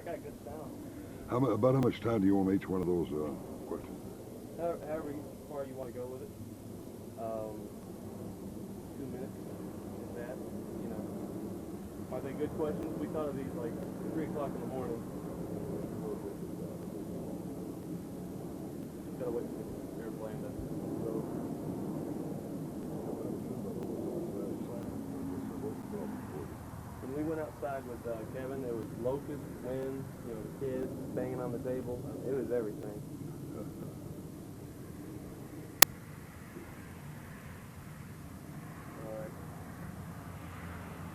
got good sound. About how much time do you want each one of those questions? However far you want to go with it. 2 minutes, if that. You know, are they good questions? We thought of these like 3 o'clock in the morning. Gotta wait for the airplane to go. When we went outside with Kevin, there was locusts, wind, you know, the kids banging on the table. It was everything. All right.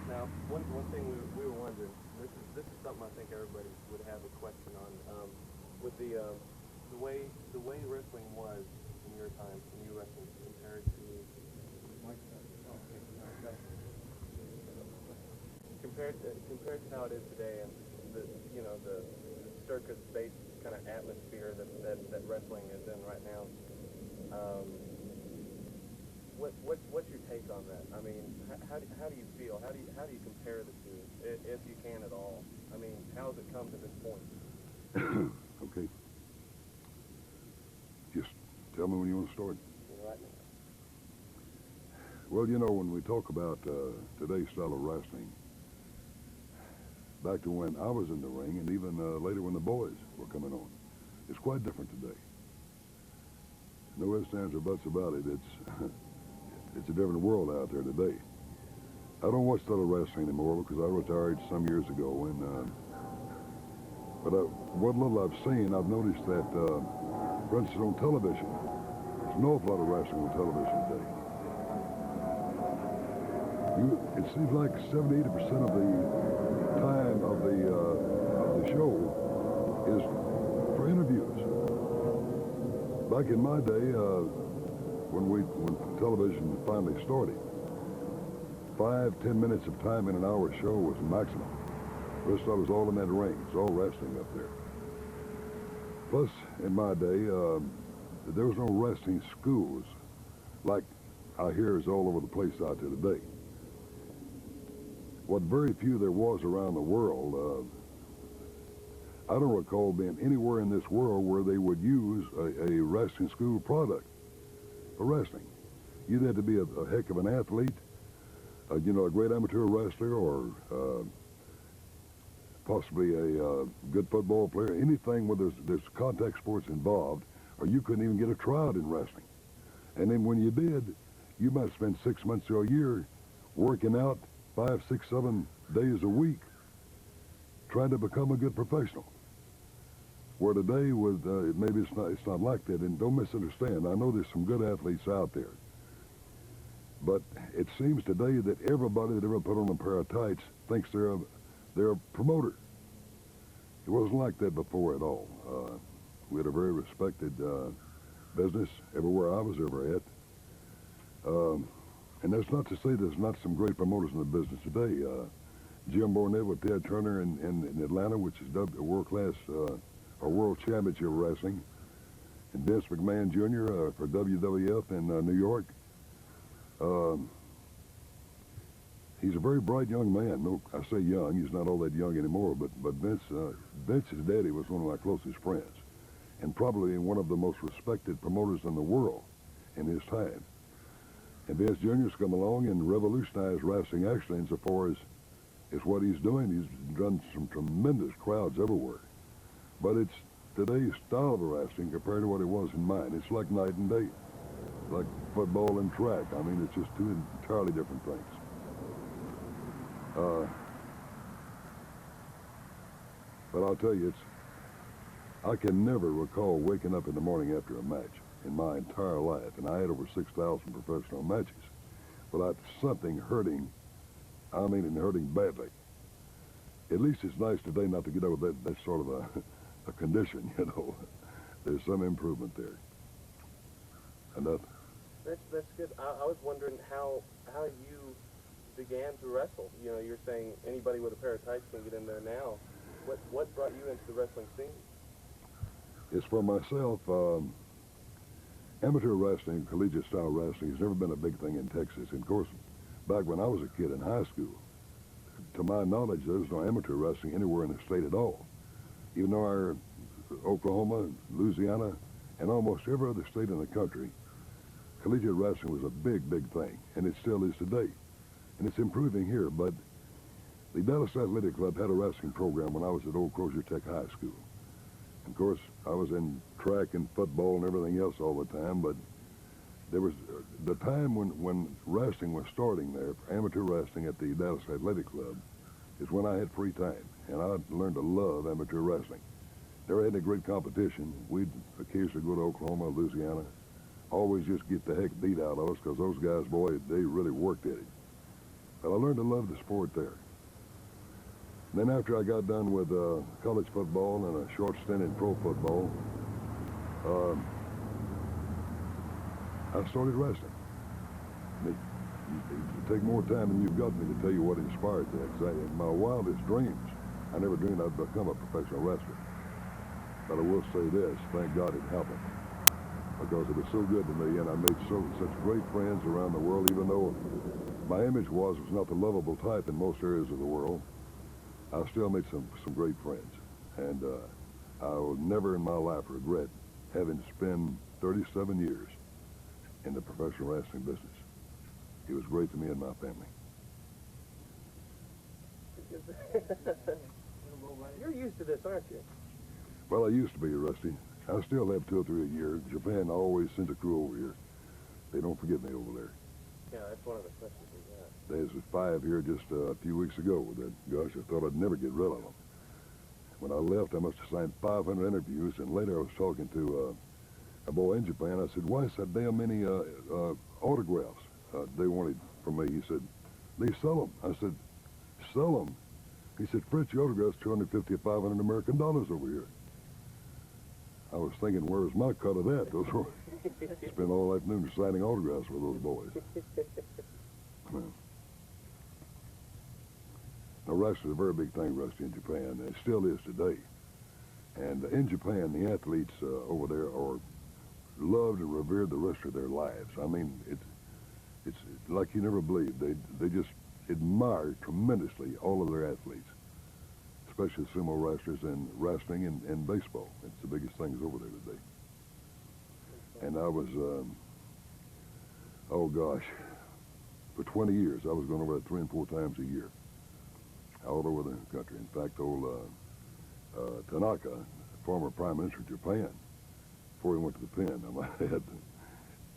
Now, one thing we were wondering. This is something I think everybody would have a question on. With the way wrestling was in your time, when you wrestled, compared to how it is today, and the circus-based kind of atmosphere that wrestling is in right now. What's your take on that? I mean, how do you feel? How do you compare the two, if you can at all? I mean, how has it come to this point? Okay. Just tell me when you want to start. Right now. Well, you know, when we talk about today's style of wrestling, back to when I was in the ring, and even later when the boys were coming on, it's quite different today. No ifs, ands, or buts about it. It's a different world out there today. I don't watch style of wrestling anymore because I retired some years ago, and but what little I've seen, I've noticed that, for instance, on television, there's an awful lot of wrestling on television today. It seems like 70–80% of the time of the show is for interviews. Back in my day, when television finally started, 5–10 minutes of time in an hour show was maximum. The rest of it was all in that ring. It's all wrestling up there. Plus, in my day, there was no wrestling schools like I hear is all over the place out there today. What very few there was around the world, I don't recall being anywhere in this world where they would use a wrestling school product for wrestling. You had to be a heck of an athlete, you know, a great amateur wrestler, or possibly a good football player, anything where there's contact sports involved, or you couldn't even get a tryout in wrestling. And then when you did, you might spend 6 months or a year working out 5, 6, 7 days a week trying to become a good professional. Where today, with maybe it's not like that, and don't misunderstand, I know there's some good athletes out there. But it seems today that everybody that ever put on a pair of tights thinks they're a promoter. It wasn't like that before at all. We had a very respected business everywhere I was ever at. And that's not to say there's not some great promoters in the business today. Jim Barnett with Ted Turner in Atlanta, which is dubbed a world-class or world championship wrestling. And Vince McMahon Jr. For WWF in New York. He's a very bright young man. No, I say young, he's not all that young anymore, but Vince's daddy was one of my closest friends, and probably one of the most respected promoters in the world in his time. And Vince Jr.'s come along and revolutionized wrestling actually insofar as what he's doing. He's done some tremendous crowds everywhere. But it's today's style of wrestling compared to what it was in mine. It's like night and day, like football and track. I mean, it's just two entirely different things. But I'll tell you, I can never recall waking up in the morning after a match in my entire life, and I had over 6,000 professional matches, without something hurting, I mean, and hurting badly. At least it's nice today not to get over that sort of a condition, you know. There's some improvement there. Enough. That's good. I was wondering how you began to wrestle. You know, you're saying anybody with a pair of tights can get in there now. What brought you into the wrestling scene? It's for myself. Amateur wrestling, collegiate style wrestling, has never been a big thing in Texas. And of course, back when I was a kid in high school, to my knowledge, there was no amateur wrestling anywhere in the state at all. Even though our Oklahoma, Louisiana, and almost every other state in the country, collegiate wrestling was a big, big thing, and it still is today. And it's improving here, but the Dallas Athletic Club had a wrestling program when I was at Old Crozier Tech High School. And of course, I was in track and football and everything else all the time, but there was the time when wrestling was starting there, amateur wrestling at the Dallas Athletic Club, is when I had free time, and I learned to love amateur wrestling. Never had any great competition. We'd occasionally go to Oklahoma, Louisiana, always just get the heck beat out of us because those guys, boy, they really worked at it. But I learned to love the sport there. And then after I got done with college football and a short stint in pro football, I started wrestling. It take more time than you've got me to tell you what inspired that. 'Cause in my wildest dreams, I never dreamed I'd become a professional wrestler. But I will say this, thank God it happened. Because it was so good to me, and I made such great friends around the world, even though my image was not the lovable type in most areas of the world. I still made some great friends. And I will never in my life regret having spent 37 years in the professional wrestling business. It was great to me and my family. You're used to this, aren't you? Well, I used to be, Rusty. I still have 2 or 3 a year. Japan always sends a crew over here. They don't forget me over there. Yeah, that's one of the questions we got. There's 5 here just a few weeks ago. That, gosh, I thought I'd never get rid of them. When I left, I must have signed 500 interviews, and later I was talking to a boy in Japan. I said, why so damn many autographs they wanted from me? He said, they sell them. I said, sell them? He said, Fritz, your autograph's $250 or $500 American dollars over here. I was thinking, where's my cut of that? Those were, spent all afternoon signing autographs with those boys. Now, wrestling is a very big thing, Rusty, in Japan, and it still is today. And in Japan, the athletes over there are loved and revered the rest of their lives. I mean, it's like you never believe. They just admire tremendously all of their athletes, especially sumo wrestlers and wrestling and baseball. It's the biggest things over there today. And I was, oh gosh, for 20 years, I was going over there 3 and 4 times a year, all over the country. In fact, old Tanaka, former Prime Minister of Japan, before he went to the pen, I had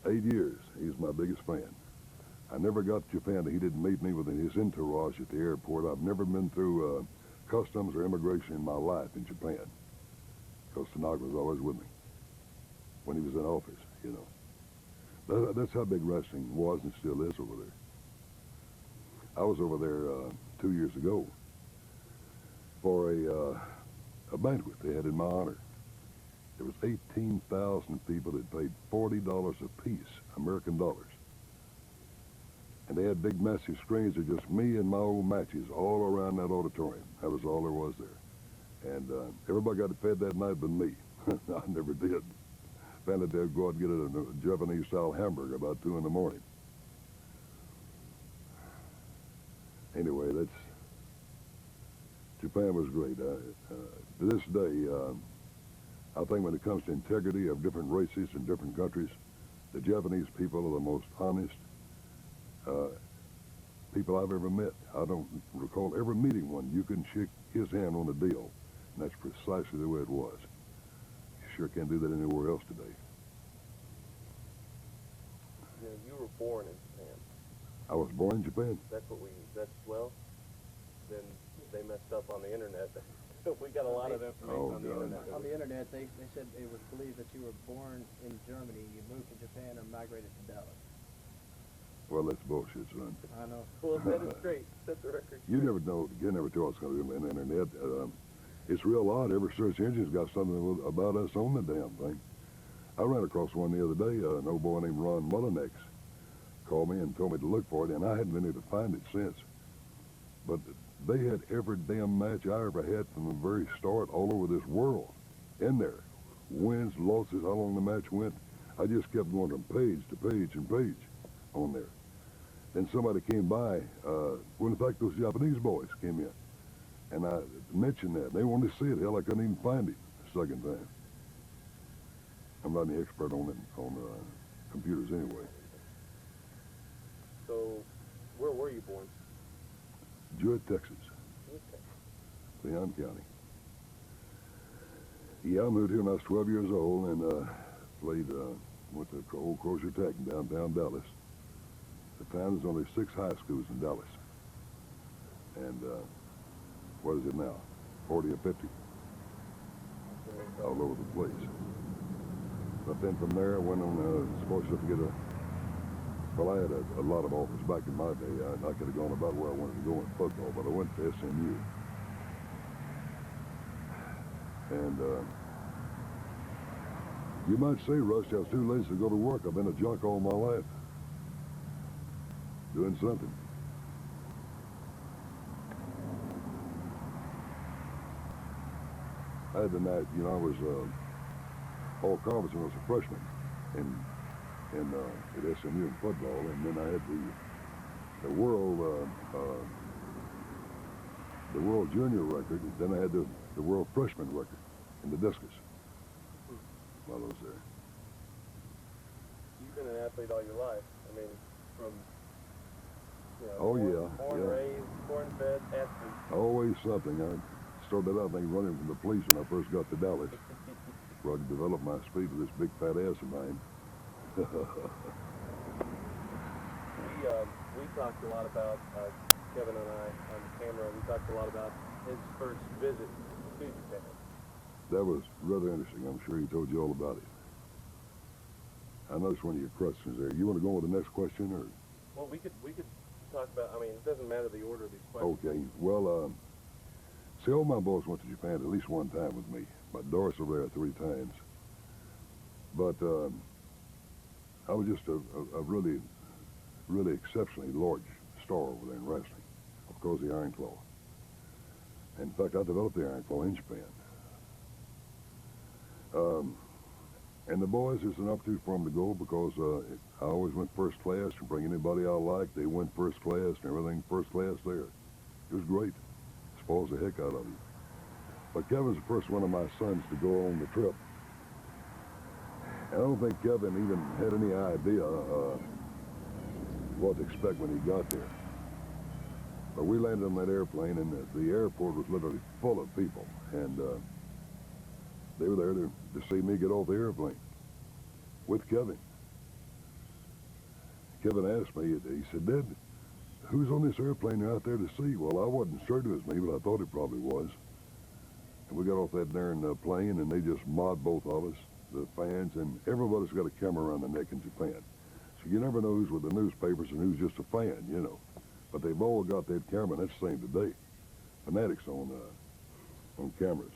8 years. He's my biggest fan. I never got to Japan that he didn't meet me with his entourage at the airport. I've never been through customs or immigration in my life in Japan, because Tanaka was always with me when he was in office, you know. That's how big wrestling was and still is over there. I was over there 2 years ago for a banquet they had in my honor. There was 18,000 people that paid $40 a piece, American dollars. And they had big, massive screens of just me and my old matches all around that auditorium. That was all there was there. And everybody got fed that night but me. I never did. Found out they'd go out and get a Japanese-style hamburger about 2 in the morning. Anyway, Japan was great. To this day, I think when it comes to integrity of different races and different countries, the Japanese people are the most honest people I've ever met. I don't recall ever meeting one. You can shake his hand on a deal, and that's precisely the way it was. You sure can't do that anywhere else today. You know, you were born in Japan. I was born in Japan. Well, then they messed up on the internet. We got a lot of information on the internet. On the internet, they said it was believed that you were born in Germany, you moved to Japan and migrated to Dallas. Well, that's bullshit, son. I know. Well, set it straight. Set the record straight. You never know. You never tell what's going to be on the internet. It's real odd. Every search engine's got something about us on the damn thing. I ran across one the other day. An old boy named Ron Mullinex called me and told me to look for it, and I hadn't been able to find it since. But they had every damn match I ever had from the very start all over this world in there. Wins, losses, how long the match went. I just kept going from page to page and page on there. Then somebody came by, well, in fact, those Japanese boys came in. And I mentioned that. They wanted to see it. Hell, I couldn't even find it the second time. I'm not an expert on computers anyway. So, where were you born? Jewett, Texas, Okay. Leon County. Yeah, I moved here when I was 12 years old and went to old Crozier Tech in downtown Dallas. At the time, there's only 6 high schools in Dallas. And what is it now? 40 or 50? All over the place. But then from there, I went on scholarship to get well, I had a lot of offers back in my day. I could have gone about where I wanted to go in football, but I went to SMU. And you might say, Russ, I was too lazy to go to work. I've been a jock all my life. Doing something. I had the night, you know, I was all conference when I was a freshman at SMU in football, and then I had the world junior record, and then I had the world freshman record in the discus while I was there. You've been an athlete all your life. I mean, from, you know, Oh, born yeah. raised, born fed, athlete. Always something. I started out, I think, running from the police when I first got to Dallas, where I could develop my speed with this big fat ass of mine. We talked a lot about, Kevin and I on camera, we talked a lot about his first visit to Japan. That was rather interesting. I'm sure he told you all about it. I noticed one of your questions there. You want to go on with the next question, or? Well, we could talk about, I mean, it doesn't matter the order of these questions. Okay. Well, see, all my boys went to Japan at least one time with me. My Doris over there 3 times. But I was just a really, really exceptionally large star over there in wrestling, of course, the Iron Claw. In fact, I developed the Iron Claw in Japan. And the boys, it's an opportunity for them to go because I always went first class to bring anybody I liked. They went first class and everything first class there. It was great. Spoils the heck out of you. But Kevin's the first one of my sons to go on the trip. And I don't think Kevin even had any idea what to expect when he got there. But we landed on that airplane, and the airport was literally full of people. And they were there to see me get off the airplane with Kevin. Kevin asked me, he said, Dad, who's on this airplane you're out there to see? Well, I wasn't certain it was me, but I thought it probably was. And we got off that darn plane, and they just mobbed both of us, the fans, and everybody's got a camera around their neck in Japan. So you never know who's with the newspapers and who's just a fan, you know. But they've all got that camera, and that's the same today. Fanatics on cameras.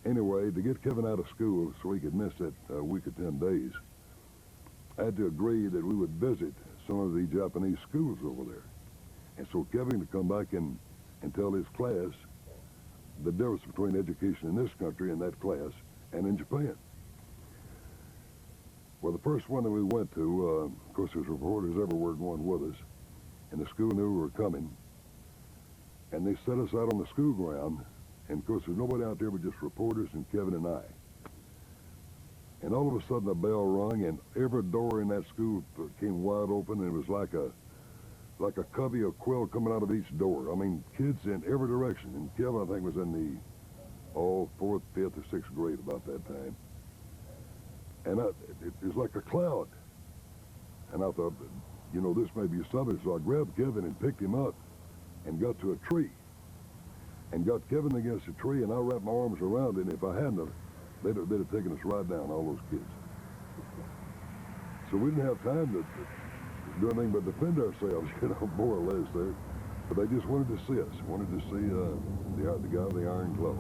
Anyway, to get Kevin out of school so he could miss that week or 10 days, I had to agree that we would visit some of the Japanese schools over there. And so Kevin to come back and tell his class the difference between education in this country and that class and in Japan. Well, the first one that we went to, of course, there's reporters everywhere going with us, and the school knew we were coming, and they set us out on the school ground, and of course, there's nobody out there but just reporters and Kevin and I. And all of a sudden, a bell rung, and every door in that school came wide open, and it was like a covey of quail coming out of each door. I mean, kids in every direction. And Kevin, I think, was in the 4th, 5th, or 6th grade about that time. And it was like a cloud. And I thought, you know, this may be something. So I grabbed Kevin and picked him up and got to a tree. And got Kevin against a tree, and I wrapped my arms around it. And if I hadn't, they'd have taken us right down, all those kids. So we didn't have time to do anything but defend ourselves, you know, more or less there. But they just wanted to see us, wanted to see the guy with the Iron Claw.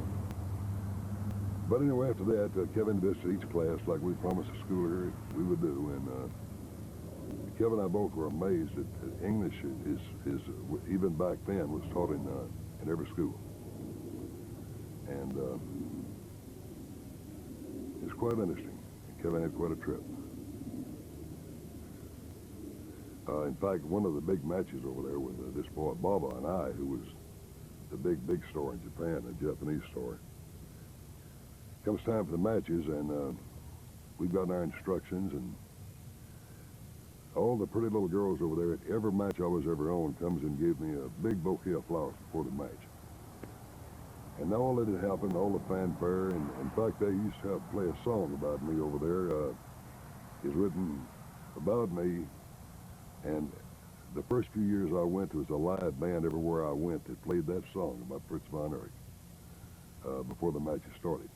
But anyway, after that, Kevin visited each class like we promised the school here we would do. And Kevin and I both were amazed that English is even back then, was taught in every school. And it's quite interesting. Kevin had quite a trip. In fact, one of the big matches over there with this boy Baba and I, who was the big star in Japan, a Japanese star. Comes time for the matches, and we've got our instructions, and all the pretty little girls over there at every match I was ever on comes and gives me a big bouquet of flowers before the match. And all that had happened, all the fanfare, and in fact, they used to play a song about me over there. Is written about me, and the first few years I went, there was a live band everywhere I went that played that song about Fritz Von Erich before the matches started.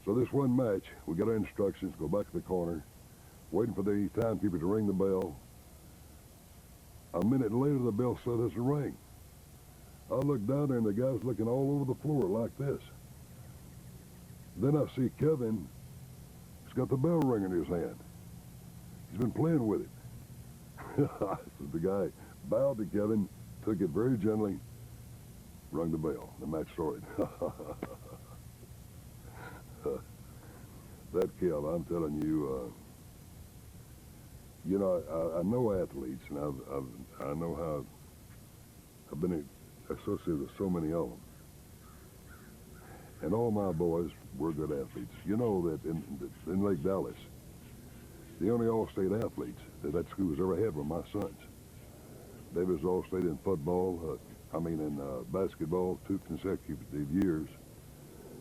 So this one match, we got our instructions, go back to the corner, waiting for the timekeeper to ring the bell. A minute later, the bell still doesn't ring. I look down there, and the guy's looking all over the floor like this. Then I see Kevin. He's got the bell ringer in his hand. He's been playing with it. The guy bowed to Kevin, took it very gently, rung the bell. The match started. That Kev, I'm telling you, you know, I know athletes, and I know how I've been associated with so many of them. And all my boys were good athletes. You know that in Lake Dallas, the only all-state athletes that school has ever had were my sons. They was all-state in football, in basketball, 2 consecutive years.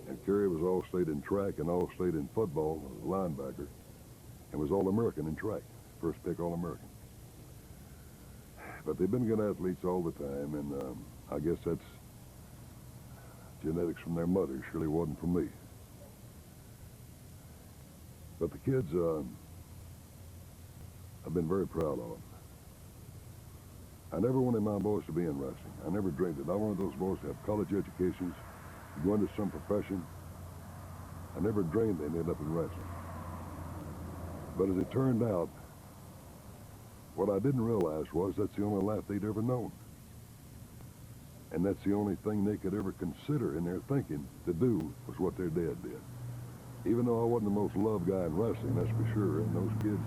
And Kerry was all-state in track and all-state in football, linebacker, and was all-American in track, first pick all-American. But they've been good athletes all the time, and I guess that's genetics from their mother. Surely wasn't from me. But the kids, I've been very proud of them. I never wanted my boys to be in wrestling. I never dreamed it. I wanted those boys to have college educations, go into some profession. I never dreamed they'd end up in wrestling. But as it turned out, what I didn't realize was that's the only life they'd ever known. And that's the only thing they could ever consider in their thinking to do was what their dad did. Even though I wasn't the most loved guy in wrestling, that's for sure, and those kids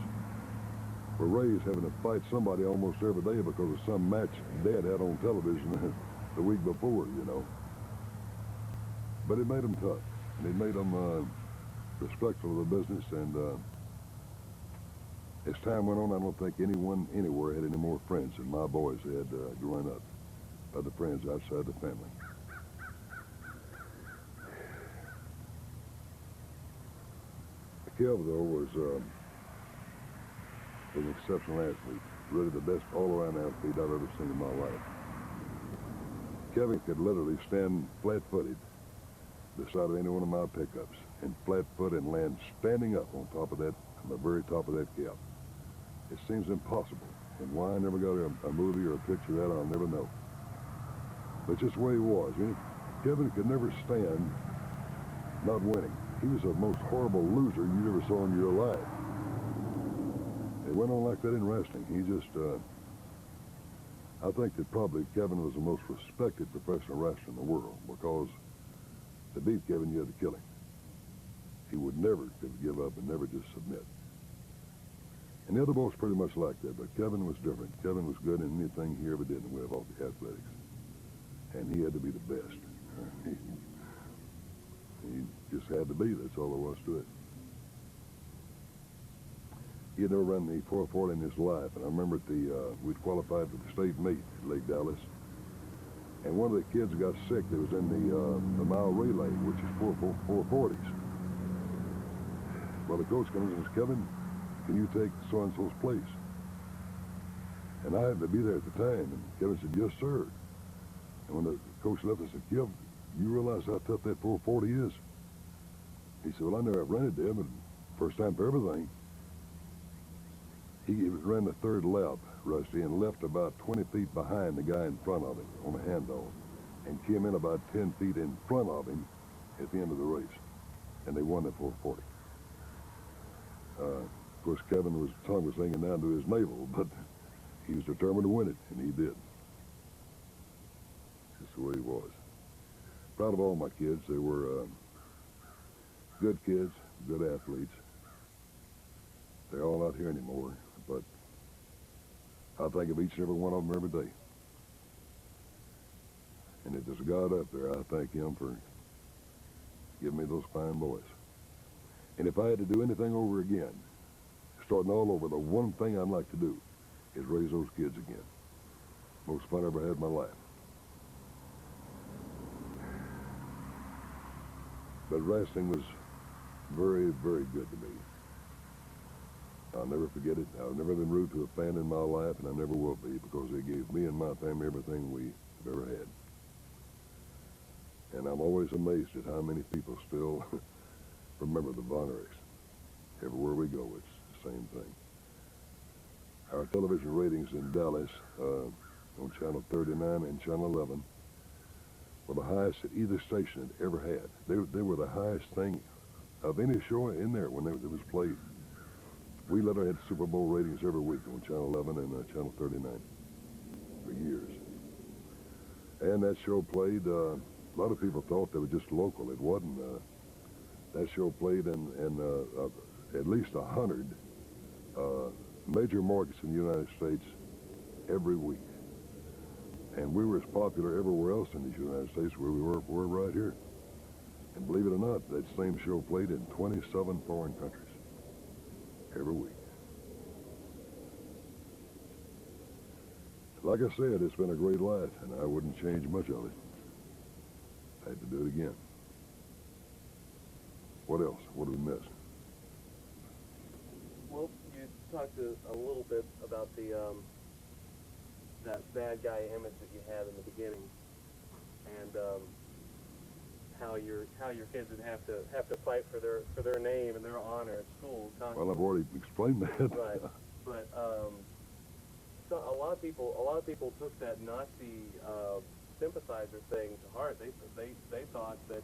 were raised having to fight somebody almost every day because of some match Dad had on television the week before, you know. But it made them tough, and it made them respectful of the business, and as time went on, I don't think anyone anywhere had any more friends than my boys had growing up, other friends outside the family. Kev, though, was an exceptional athlete, really the best all-around athlete I've ever seen in my life. Kevin could literally stand flat-footed beside any one of my pickups and flat-foot and land standing up on top of that, on the very top of that cap. It seems impossible, and why I never got a movie or a picture of that, I'll never know. But just the way he was. You know, Kevin could never stand not winning. He was the most horrible loser you ever saw in your life. It went on like that in wrestling. He just, I think that probably Kevin was the most respected professional wrestler in the world because to beat Kevin, you had to kill him. He would never give up and never just submit. And the other boys pretty much like that, but Kevin was different. Kevin was good in anything he ever did in the way of all the athletics. And he had to be the best. He just had to be. That's all there was to it. He had never run the 440 in his life, and I remember we'd qualified for the state meet at Lake Dallas, and one of the kids got sick that was in the mile relay, which is 440s. Well, the coach comes and says, "Kevin, can you take so-and-so's place?" And I happened to be there at the time, and Kevin said, "Yes, sir." And when the coach left, I said, "Kev, you realize how tough that 440 is?" He said, "Well, I never ran it there, but first time for everything." He ran the third lap, Rusty, and left about 20 feet behind the guy in front of him on the handoff and came in about 10 feet in front of him at the end of the race. And they won the 440. Of course, Kevin's tongue was hanging down to his navel, but he was determined to win it, and he did. That's the way he was. Proud of all my kids. They were good kids, good athletes. They're all not here anymore, but I think of each and every one of them every day. And if there's a God up there, I thank him for giving me those fine boys. And if I had to do anything over again, starting all over, the one thing I'd like to do is raise those kids again. Most fun I ever had in my life. But wrestling was very, very good to me. I'll never forget it. I've never been rude to a fan in my life, and I never will be, because they gave me and my family everything we have ever had. And I'm always amazed at how many people still remember the Von Erichs. Everywhere we go, it's the same thing. Our television ratings in Dallas on Channel 39 and Channel 11 were the highest that either station had ever had. They were the highest thing of any show in there when it was played. We literally had Super Bowl ratings every week on Channel 11 and Channel 39 for years. And that show played, a lot of people thought they were just local. It wasn't. That show played in at least 100 major markets in the United States every week. And we were as popular everywhere else in the United States where we were right here. And believe it or not, that same show played in 27 foreign countries every week. Like I said, it's been a great life, and I wouldn't change much of it. I had to do it again. What else? What did we miss? Well, you talked a little bit about the that bad guy image that you had in the beginning, and how your kids would have to fight for their name and their honor at school constantly. Well, I've already explained that. Right, but so a lot of people took that Nazi sympathizer thing to heart. They thought that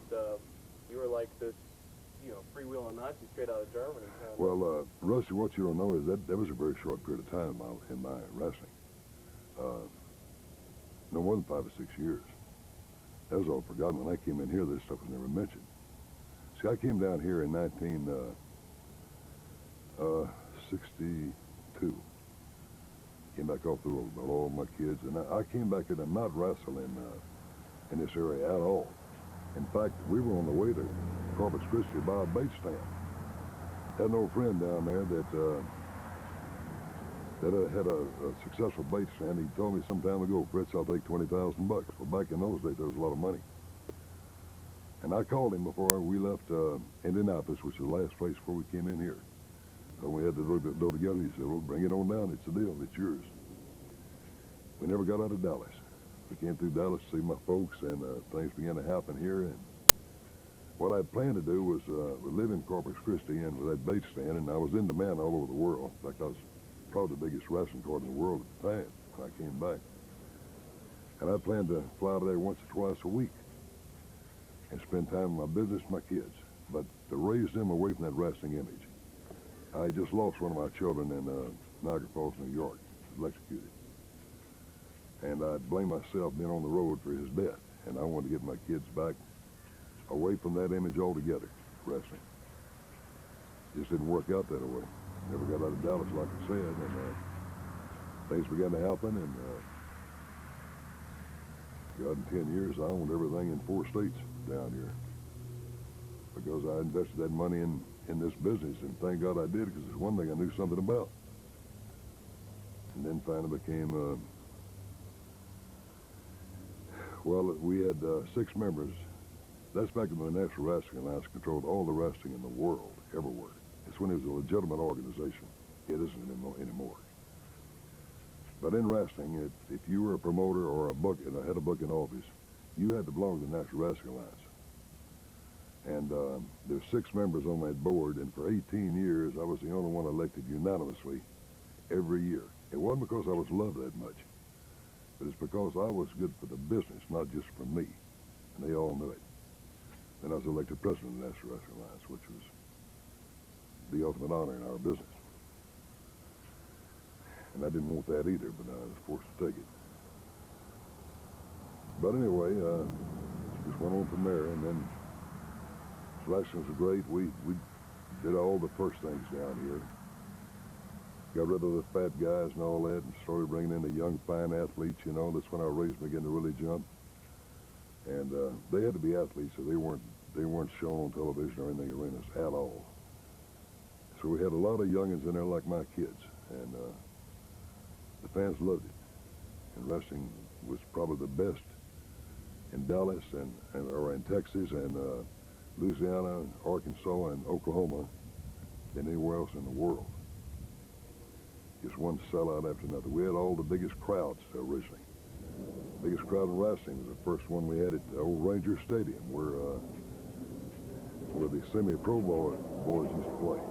you were like this, freewheeling Nazi straight out of Germany. Well, Rusty, what you don't know is that was a very short period of time in my wrestling. No more than 5 or 6 years. That was all forgotten. When I came in here, this stuff was never mentioned. See, I came down here in 1962. Came back off the road with all my kids, and I came back here to not wrestle in this area at all. In fact, we were on the way to Corpus Christi to buy a bait stand. Had an old friend down there that had a successful bait stand. He told me some time ago, Fritz, I'll take $20,000. Well, back in those days, that was a lot of money. And I called him before we left Indianapolis, which was the last place before we came in here. And we had to look at the door together. He said, well, bring it on down. It's a deal. It's yours. We never got out of Dallas. We came through Dallas to see my folks, and things began to happen here. And what I planned to do was live in Corpus Christi and with that bait stand, and I was in demand all over the world. In fact, I was probably the biggest wrestling card in the world at the time when I came back. And I planned to fly out there once or twice a week and spend time with my business and my kids. But to raise them away from that wrestling image, I just lost one of my children in Niagara Falls, New York. He was electrocuted. And I blame myself being on the road for his death. And I wanted to get my kids back away from that image altogether, wrestling. Just didn't work out that way. Never got out of Dallas, like I said, and things began to happen, and God, in 10 years, I owned everything in 4 states down here because I invested that money in this business, and thank God I did, because it's one thing I knew something about. And then finally became, well, we had 6 members. That's back when the National Wrestling Alliance controlled all the wrestling in the world, everywhere. It's when it was a legitimate organization. It isn't anymore. But in wrestling, if you were a promoter or had a booking office, you had to belong to the National Wrestling Alliance. And there's 6 members on that board, and for 18 years, I was the only one elected unanimously every year. It wasn't because I was loved that much, but it's because I was good for the business, not just for me. And they all knew it. Then I was elected president of the National Wrestling Alliance, which was the ultimate honor in our business. And I didn't want that either, but I was forced to take it. But anyway, just went on from there, and then wrestling was great. We did all the first things down here. got rid of the fat guys and all that and started bringing in the young, fine athletes, you know. That's when our race began to really jump. And they had to be athletes, so they weren't shown on television or in the arenas at all. So we had a lot of youngins in there like my kids, and the fans loved it. And wrestling was probably the best in Dallas or in Texas and Louisiana, Arkansas, and Oklahoma than anywhere else in the world. Just one sellout after another. We had all the biggest crowds originally. Biggest crowd in wrestling was the first one we had at the old Ranger Stadium, where the semi-pro boys used to play.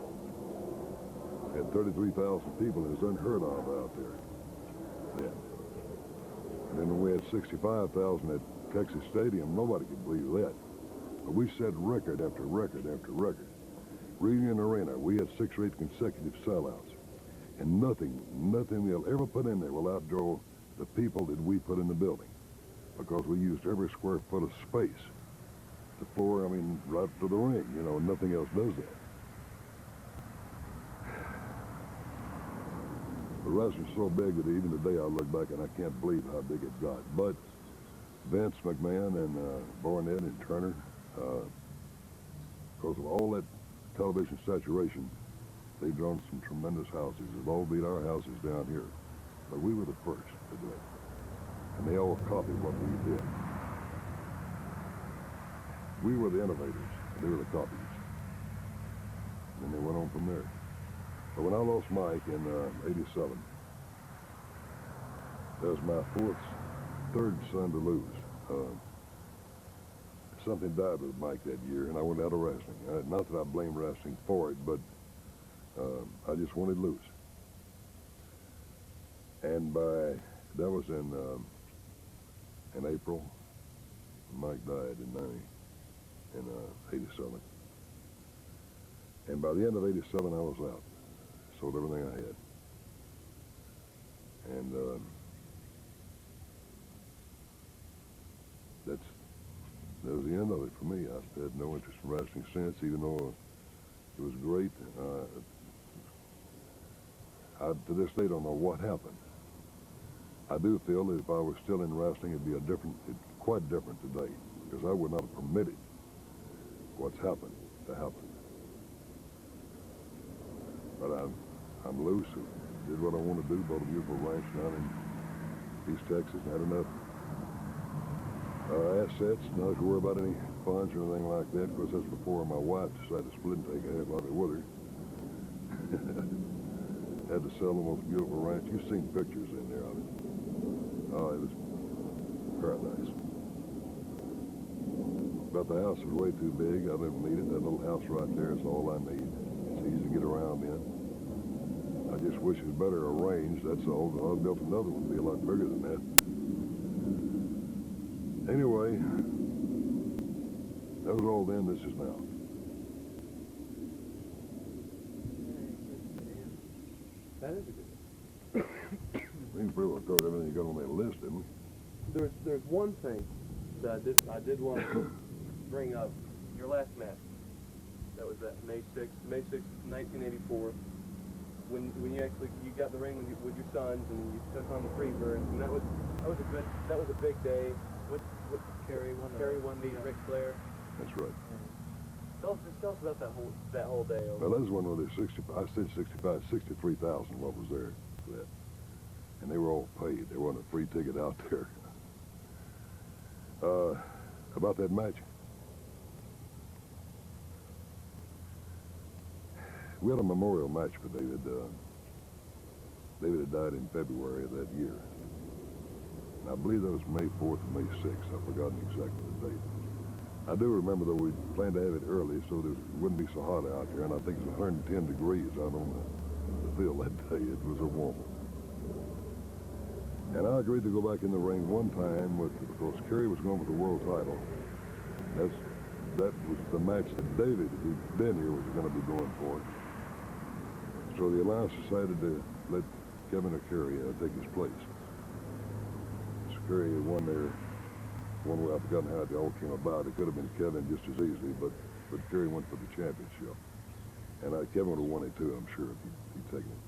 Had 33,000 people, and it was unheard of out there then. And then when we had 65,000 at Texas Stadium, nobody could believe that. But we set record after record after record. Reunion Arena, we had 6 or 8 consecutive sellouts. And nothing they'll ever put in there will outdraw the people that we put in the building, because we used every square foot of space. The floor, I mean, right to the ring, you know, nothing else does that. The wrestling's so big that even today I look back and I can't believe how big it got. But Vince McMahon and Barnett and Turner, because of all that television saturation, they've drawn some tremendous houses. They've all beat our houses down here. But we were the first to do it. And they all copied what we did. We were the innovators, and they were the copies. And they went on from there. So when I lost Mike in '87, that was my third son to lose. Something died with Mike that year, and I went out of wrestling. Not that I blame wrestling for it, but I just wanted to lose. And that was in April. Mike died in '87. And by the end of '87, I was out. Sold everything I had. And that was the end of it for me. I had no interest in wrestling since, even though it was great. I, to this day, don't know what happened. I do feel that if I was still in wrestling, it'd be quite different today, because I would not have permitted what's happened to happen. But I'm loose. Did what I want to do. Bought a beautiful ranch down in East Texas, and had enough assets, not to worry about any funds or anything like that. Of course, that's before my wife decided to split and take a half of it with her. Had to sell the most beautiful ranch. You've seen pictures in there of it. Oh, it was paradise. But the house is way too big. I didn't need it. That little house right there is all I need. It's easy to get around in. I just wish it was better arranged, that's all. I built another one, be a lot bigger than that. Anyway, that was all then, this is now. That is a good We can pretty well cover everything you got on that list, didn't we? There's one thing that I did want to bring up. Your last match. That was that May 6th, 1984. When you got the ring with your sons and you took on the Freebirds, and that was a big day. What Kerry won the Ric Flair. That's right. Tell us about that whole day. Well, that was one where there's 63,000 what was there for that. And they were all paid. There wasn't a free ticket out there. About that match. We had a memorial match for David. David had died in February of that year. And I believe that was May 4th and May 6th. I've forgotten exactly the date. I do remember, though, we planned to have it early so that it wouldn't be so hot out there. And I think it was 110 degrees out on the field that day. It was a warm one. And I agreed to go back in the ring one time because Kerry was going for the world title. That was the match that David, who'd been here, was going to be going for. So the Alliance decided to let Kevin or Kerry take his place. So Kerry won there. One way I've forgotten how it all came about. It could have been Kevin just as easily, but Kerry went for the championship. And Kevin would have won it too, I'm sure, if he'd taken it.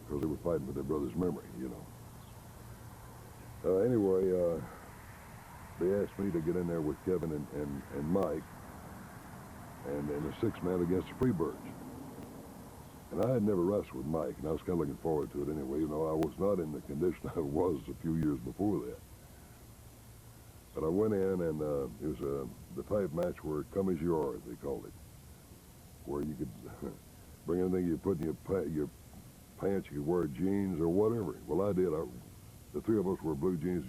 because they were fighting for their brother's memory, you know. Anyway, they asked me to get in there with Kevin and Mike, and in a six-man against the Freebirds. And I had never wrestled with Mike, and I was kind of looking forward to it anyway, even though I was not in the condition I was a few years before that. But I went in, and it was the type match where come as you are, they called it, where you could bring anything you put in your pants, you could wear jeans or whatever. Well, I did. The three of us wore blue jeans,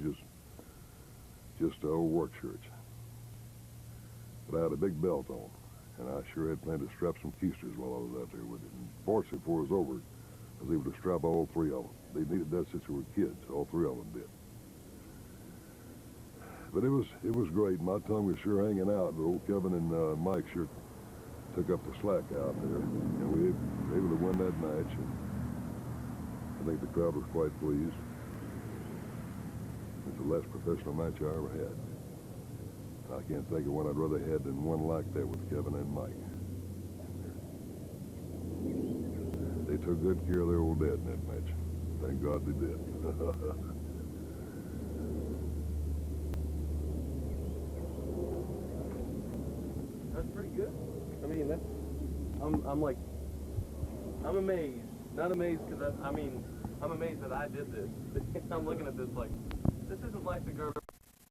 just old work shirts. But I had a big belt on, and I sure had planned to strap some keisters while I was out there with it. And fortunately, before it was over, I was able to strap all three of them. They needed that since they were kids. All three of them did. But it was great. My tongue was sure hanging out. But old Kevin and Mike sure took up the slack out there, and we were able to win that match. And I think the crowd was quite pleased. It's the last professional match I ever had. I can't think of one I'd rather had than one like that with Kevin and Mike. They took good care of their old dad in that match. Thank God they did. That's pretty good. I mean, that's, I'm amazed. Not amazed because I'm amazed that I did this. I'm looking at this like, this isn't like the girl